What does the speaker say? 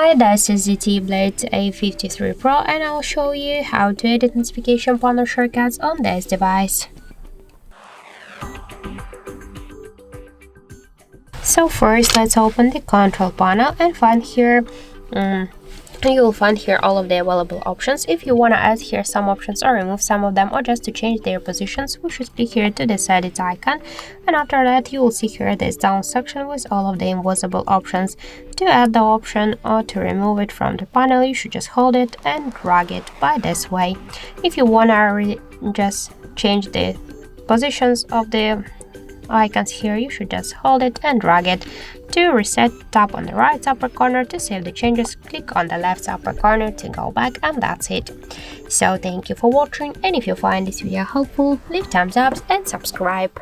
Hi, this is ZTE Blade A53 Pro and I'll show you how to edit notification panel shortcuts on this device. So first, let's open the control panel and find here you will find here all of the available options. If you want to add here some options or remove some of them or just to change their positions, we should click here to this edit icon, and after that you will see here this down section with all of the invisible options. To add the option or to remove it from the panel, you should just hold it and drag it by this way. If you want to just change the positions of the icons here, you should just hold it and drag it. To reset, tap on the right upper corner to save the changes, click on the left upper corner to go back, and that's it. So thank you for watching, and if you find this video helpful, leave thumbs up and subscribe.